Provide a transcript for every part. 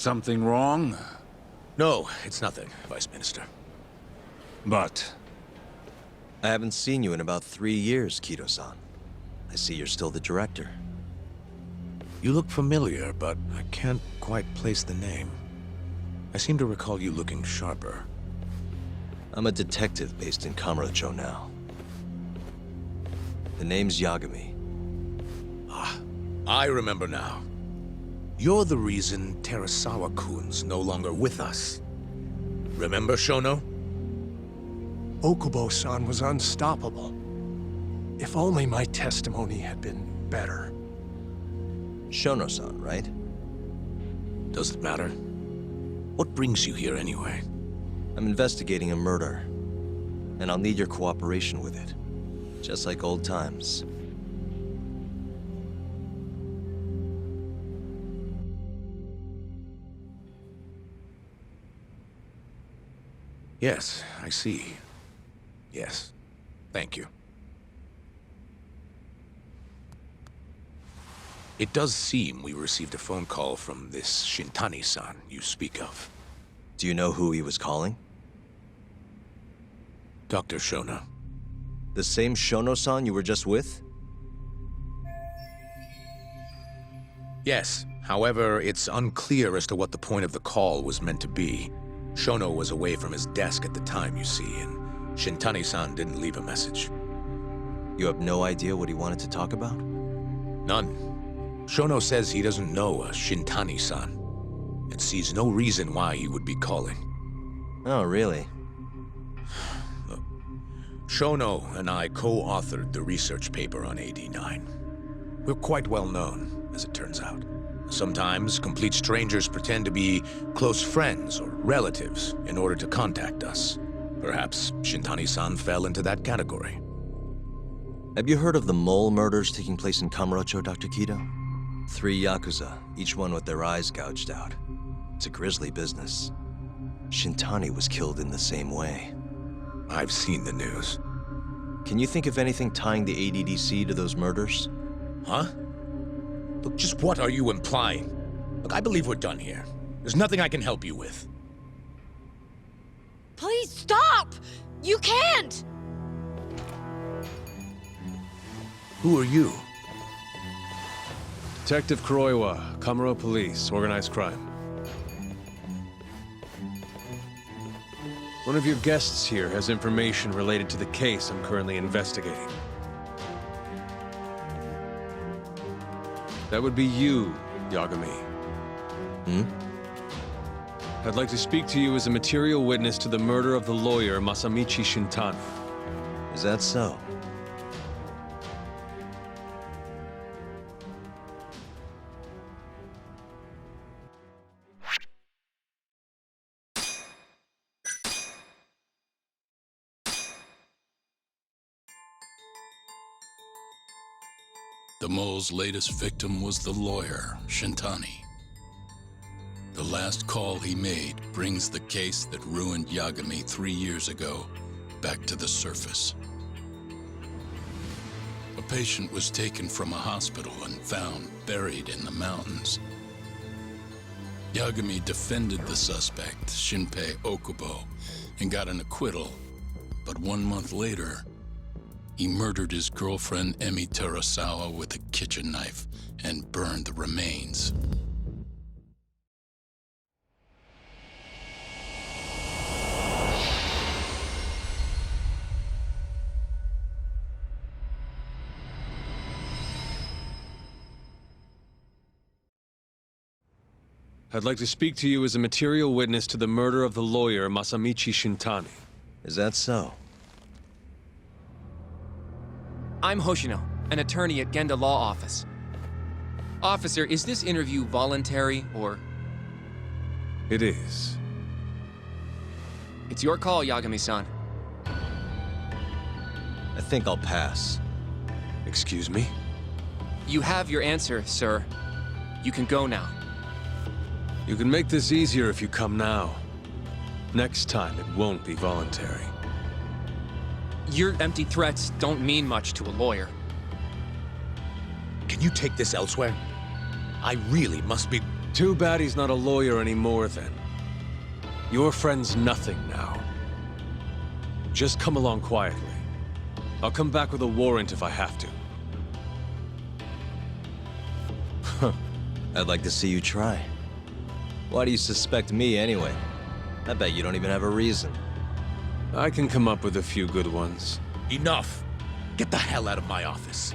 Something wrong? No, it's nothing, Vice Minister. But... I haven't seen you in about 3 years, Kido-san. I see you're still the director. You look familiar, but I can't quite place the name. I seem to recall you looking sharper. I'm a detective based in Kamurocho now. The name's Yagami. Ah, I remember now. You're the reason Terasawa-kun's no longer with us. Remember, Shono? Okubo-san was unstoppable. If only my testimony had been better. Shono-san, right? Does it matter? What brings you here anyway? I'm investigating a murder, and I'll need your cooperation with it. Just like old times. Yes, I see. Yes. Thank you. It does seem we received a phone call from this Shintani-san you speak of. Do you know who he was calling? Dr. Shono. The same Shono-san you were just with? Yes. However, it's unclear as to what the point of the call was meant to be. Shono was away from his desk at the time, you see, and Shintani-san didn't leave a message. You have no idea what he wanted to talk about? None. Shono says he doesn't know a Shintani-san, and sees no reason why he would be calling. Oh, really? Look, Shono and I co-authored the research paper on AD9. We're quite well known, as it turns out. Sometimes, complete strangers pretend to be close friends or relatives in order to contact us. Perhaps Shintani-san fell into that category. Have you heard of the mole murders taking place in Kamurocho, Dr. Kido? 3 yakuza, each one with their eyes gouged out. It's a grisly business. Shintani was killed in the same way. I've seen the news. Can you think of anything tying the ADDC to those murders? Huh? Look, just what are you implying? Look, I believe we're done here. There's nothing I can help you with. Please stop! You can't! Who are you? Detective Kuroiwa, Kamuro Police, Organized Crime. One of your guests here has information related to the case I'm currently investigating. That would be you, Yagami. I'd like to speak to you as a material witness to the murder of the lawyer Masamichi Shintani. Is that so? The mole's latest victim was the lawyer, Shintani. The last call he made brings the case that ruined Yagami 3 years ago back to the surface. A patient was taken from a hospital and found buried in the mountains. Yagami defended the suspect, Shinpei Okubo, and got an acquittal, but 1 month later, he murdered his girlfriend Emi Terasawa with a kitchen knife and burned the remains. I'd like to speak to you as a material witness to the murder of the lawyer Masamichi Shintani. Is that so? I'm Hoshino, an attorney at Genda Law Office. Officer, is this interview voluntary, or...? It is. It's your call, Yagami-san. I think I'll pass. Excuse me? You have your answer, sir. You can go now. You can make this easier if you come now. Next time, it won't be voluntary. Your empty threats don't mean much to a lawyer. Can you take this elsewhere? I really must be... Too bad he's not a lawyer anymore, then. Your friend's nothing now. Just come along quietly. I'll come back with a warrant if I have to. I'd like to see you try. Why do you suspect me anyway? I bet you don't even have a reason. I can come up with a few good ones. Enough! Get the hell out of my office.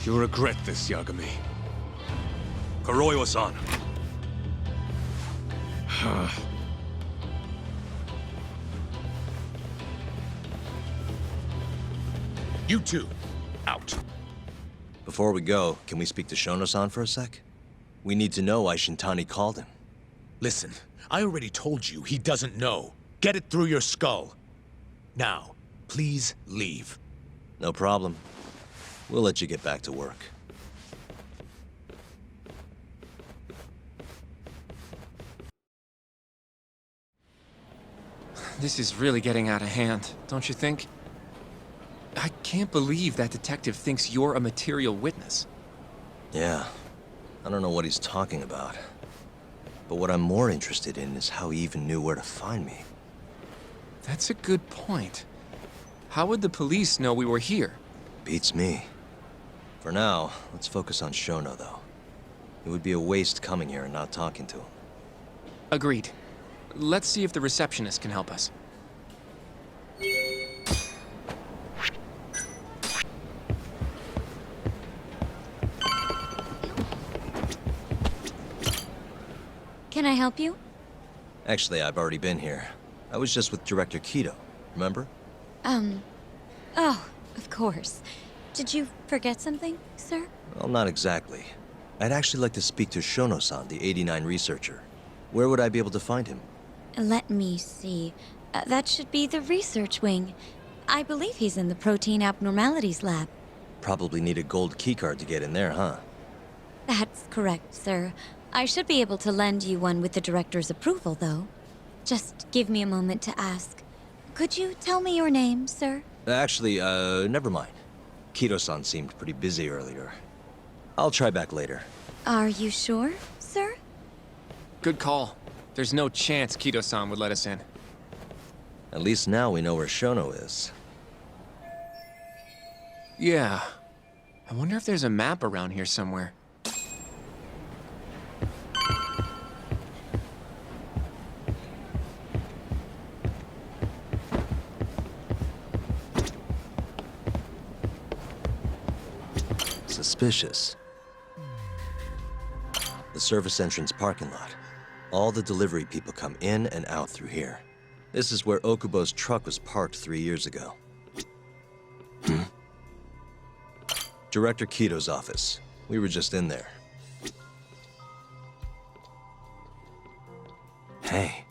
You'll regret this, Yagami. Kyorei-san. You two, out. Before we go, can we speak to Shono-san for a sec? We need to know why Shintani called him. Listen, I already told you he doesn't know. Get it through your skull. Now, please leave. No problem. We'll let you get back to work. This is really getting out of hand, don't you think? I can't believe that detective thinks you're a material witness. Yeah. I don't know what he's talking about. But what I'm more interested in is how he even knew where to find me. That's a good point. How would the police know we were here? Beats me. For now, let's focus on Shono, though. It would be a waste coming here and not talking to him. Agreed. Let's see if the receptionist can help us. Can I help you? Actually, I've already been here. I was just with Director Kaito, remember? Oh, of course. Did you forget something, sir? Well, not exactly. I'd actually like to speak to Shono-san, the 89 researcher. Where would I be able to find him? Let me see. That should be the research wing. I believe he's in the protein abnormalities lab. Probably need a gold keycard to get in there, huh? That's correct, sir. I should be able to lend you one with the director's approval, though. Just give me a moment to ask. Could you tell me your name, sir? Actually, never mind. Kaito-san seemed pretty busy earlier. I'll try back later. Are you sure, sir? Good call. There's no chance Kaito-san would let us in. At least now we know where Shono is. Yeah. I wonder if there's a map around here somewhere. Suspicious. The service entrance parking lot. All the delivery people come in and out through here. This is where Okubo's truck was parked 3 years ago. Director Kito's office. We were just in there. Hey.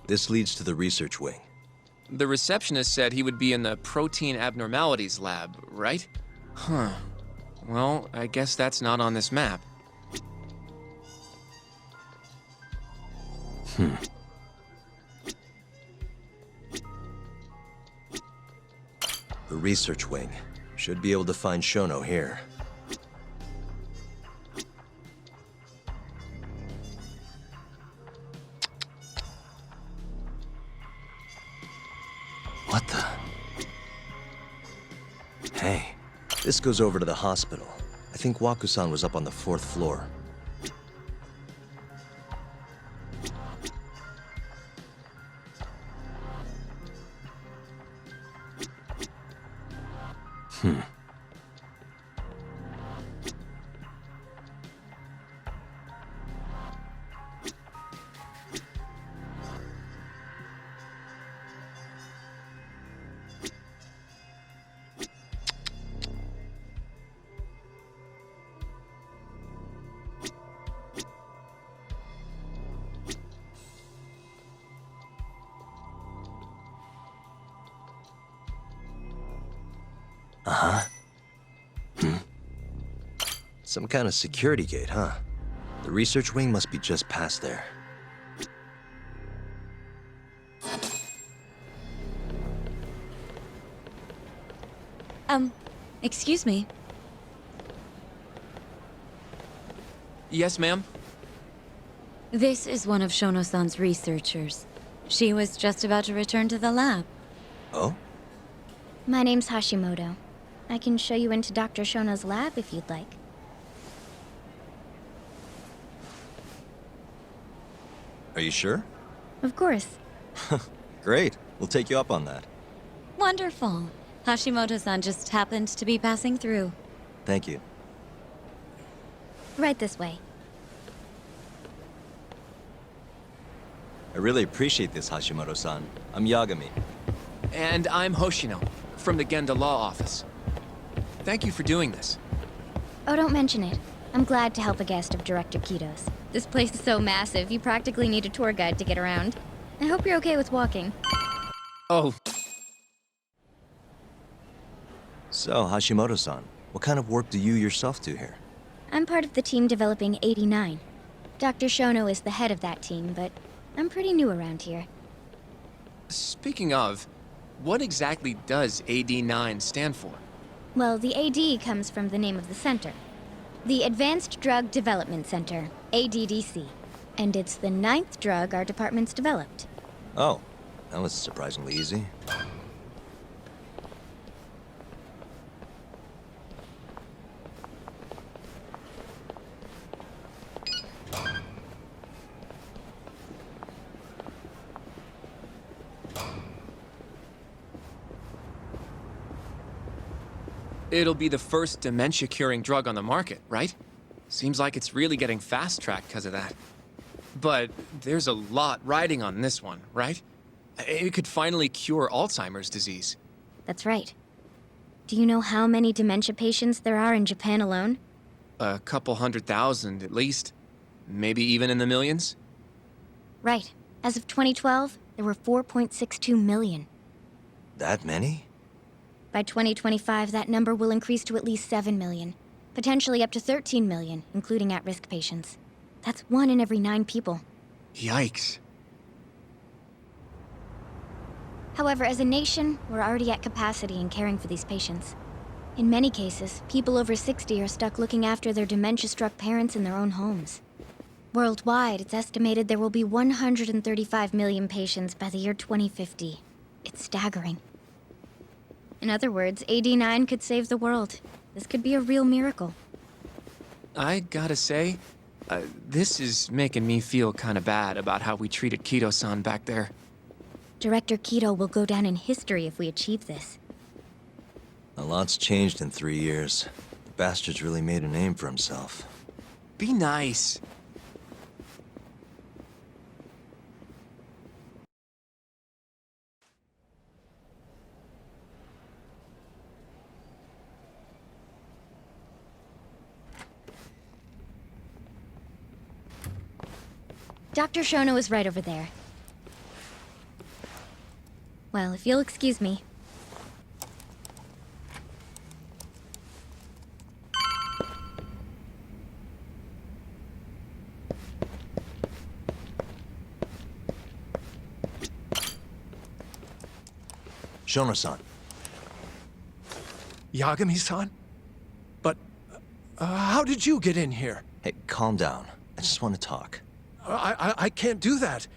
This leads to the research wing. The receptionist said he would be in the protein abnormalities lab, right? Huh. Well, I guess that's not on this map. The research wing. Should be able to find Shono here. What the? Hey, this goes over to the hospital. I think Waku-san was up on the 4th floor. Some kind of security gate, huh? The research wing must be just past there. Excuse me. Yes, ma'am? This is one of Shono-san's researchers. She was just about to return to the lab. Oh? My name's Hashimoto. I can show you into Dr. Shono's lab if you'd like. Are you sure? Of course. Great. We'll take you up on that. Wonderful. Hashimoto-san just happened to be passing through. Thank you. Right this way. I really appreciate this, Hashimoto-san. I'm Yagami. And I'm Hoshino, from the Genda Law Office. Thank you for doing this. Oh, don't mention it. I'm glad to help a guest of Director Kito's. This place is so massive, you practically need a tour guide to get around. I hope you're okay with walking. Oh, So, Hashimoto-san, what kind of work do you yourself do here? I'm part of the team developing 89. Dr. Shono is the head of that team, but I'm pretty new around here. speaking of, what exactly does AD9 stand for? Well, the AD comes from the name of the center. The Advanced Drug Development Center, ADDC. And it's the 9th drug our department's developed. Oh, that was surprisingly easy. It'll be the first dementia-curing drug on the market, right? Seems like it's really getting fast-tracked because of that. But there's a lot riding on this one, right? It could finally cure Alzheimer's disease. That's right. Do you know how many dementia patients there are in Japan alone? A couple 100,000 at least. Maybe even in the millions? Right. As of 2012, there were 4.62 million. That many? By 2025, that number will increase to at least 7 million. Potentially up to 13 million, including at-risk patients. That's 1 in every 9 people. Yikes. However, as a nation, we're already at capacity in caring for these patients. In many cases, people over 60 are stuck looking after their dementia-struck parents in their own homes. Worldwide, it's estimated there will be 135 million patients by the year 2050. It's staggering. In other words, AD9 could save the world. This could be a real miracle. I gotta say, this is making me feel kinda bad about how we treated Kito-san back there. Director Kito will go down in history if we achieve this. A lot's changed in 3 years. The bastard's really made a name for himself. Be nice. Dr. Shono is right over there. Well, if you'll excuse me. Shono-san. Yagami-san? But, how did you get in here? Hey, calm down. I just want to talk. I can't do that.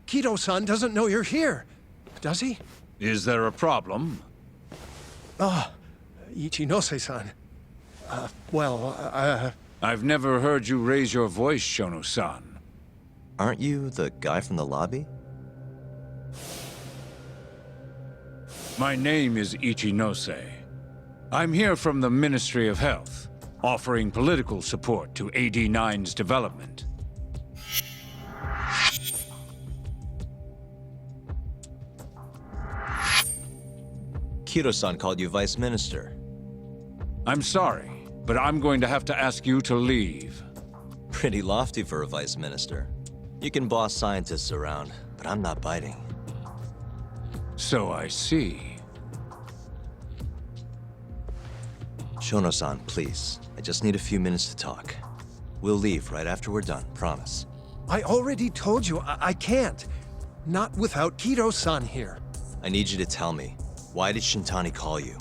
Kito-san doesn't know you're here. Does he? Is there a problem? Oh, Ichinose-san. I've never heard you raise your voice, Shono-san. Aren't you the guy from the lobby? My name is Ichinose. I'm here from the Ministry of Health, offering political support to AD9's development. Kito-san called you Vice Minister. I'm sorry, but I'm going to have to ask you to leave. Pretty lofty for a Vice Minister. You can boss scientists around, but I'm not biting. So I see. Shono-san, please. I just need a few minutes to talk. We'll leave right after we're done, promise. I already told you I can't. Not without Kito-san here. I need you to tell me, why did Shintani call you?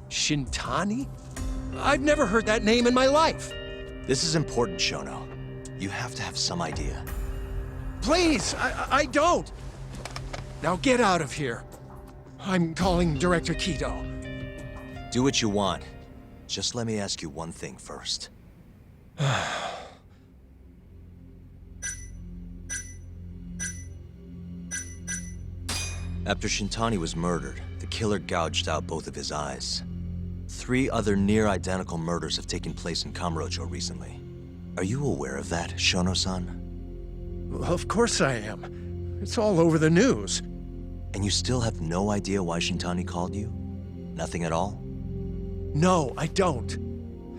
Shintani? I've never heard that name in my life. This is important, Shono. You have to have some idea. Please, I don't! Now get out of here. I'm calling Director Kaito. Do what you want. Just let me ask you one thing first. After Shintani was murdered, the killer gouged out both of his eyes. 3 other near-identical murders have taken place in Kamurocho recently. Are you aware of that, Shono-san? Of course I am. It's all over the news. And you still have no idea why Shintani called you? Nothing at all? No, I don't.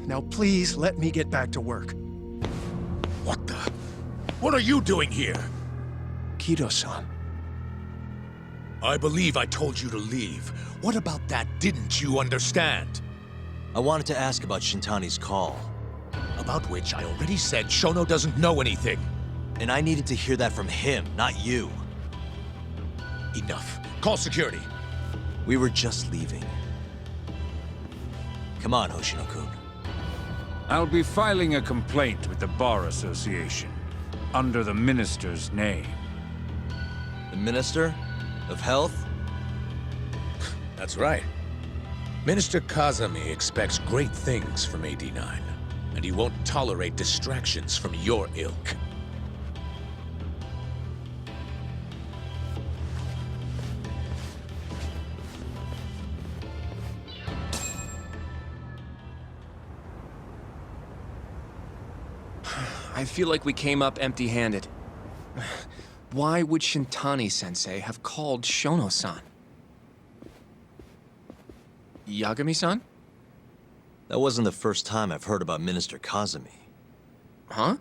Now please let me get back to work. What the? What are you doing here? Kaito-san. I believe I told you to leave. What about that didn't you understand? I wanted to ask about Shintani's call. About which I already said Shono doesn't know anything. And I needed to hear that from him, not you. Enough. Call security. We were just leaving. Come on, Hoshino-kun. I'll be filing a complaint with the Bar Association, under the Minister's name. The Minister of Health? That's right. Minister Kazami expects great things from AD9, and he won't tolerate distractions from your ilk. I feel like we came up empty-handed. Why would Shintani-sensei have called Shono-san? Yagami-san? That wasn't the first time I've heard about Minister Kazami. Huh?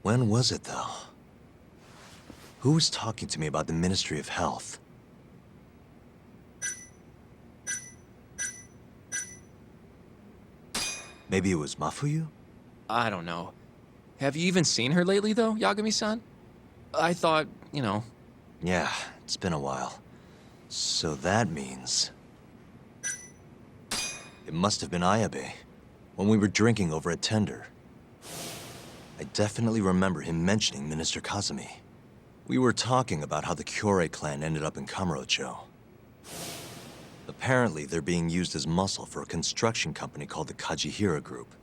When was it, though? Who was talking to me about the Ministry of Health? Maybe it was Mafuyu? I don't know. Have you even seen her lately, though, Yagami-san? I thought, you know... Yeah, it's been a while. So that means... It must have been Ayabe, when we were drinking over at Tender. I definitely remember him mentioning Minister Kazami. We were talking about how the Kyorei clan ended up in Kamurocho. Apparently, they're being used as muscle for a construction company called the Kajihira Group.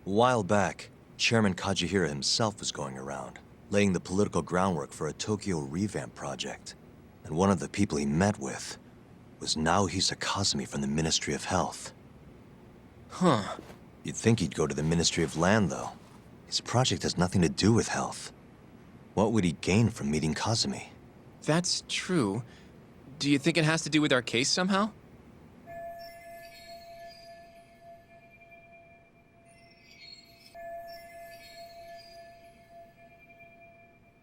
A while back, Chairman Kajihira himself was going around, laying the political groundwork for a Tokyo revamp project. And one of the people he met with was Naohisa Kazami from the Ministry of Health. Huh. You'd think he'd go to the Ministry of Land, though. His project has nothing to do with health. What would he gain from meeting Kazami? That's true. Do you think it has to do with our case somehow?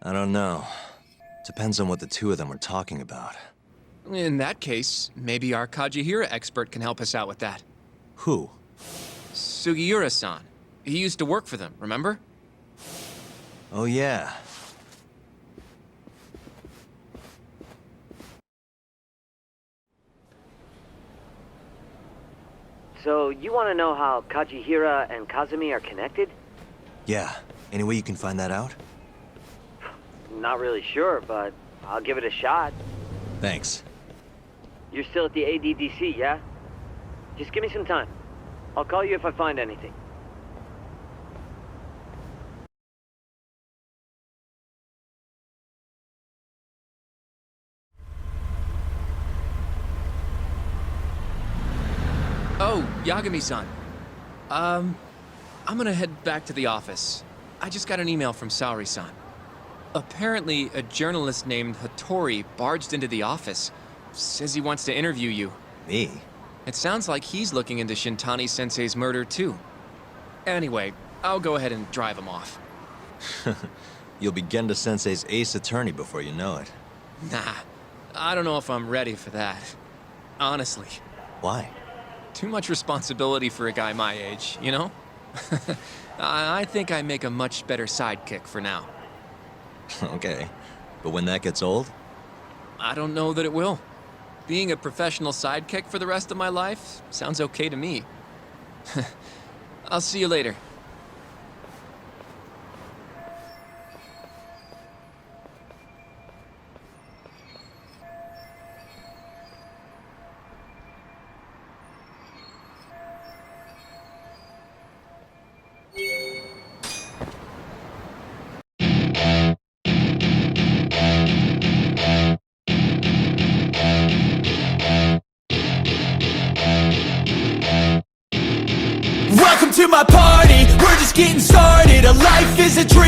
I don't know. Depends on what the two of them were talking about. In that case, maybe our Kajihira expert can help us out with that. Who? Sugiura-san. He used to work for them, remember? Oh, yeah. So, you want to know how Kajihira and Kazami are connected? Yeah. Any way you can find that out? Not really sure, but I'll give it a shot. Thanks. You're still at the ADDC, yeah? Just give me some time. I'll call you if I find anything. Oh, Yagami-san. I'm gonna head back to the office. I just got an email from Saori-san. Apparently, a journalist named Hattori barged into the office. Says he wants to interview you. Me? It sounds like he's looking into Shintani-sensei's murder, too. Anyway, I'll go ahead and drive him off. You'll be Genda-sensei's ace attorney before you know it. Nah, I don't know if I'm ready for that. Honestly. Why? Too much responsibility for a guy my age, you know? I think I make a much better sidekick for now. Okay. But when that gets old? I don't know that it will. Being a professional sidekick for the rest of my life sounds okay to me. I'll see you later. getting started. A life is a dream.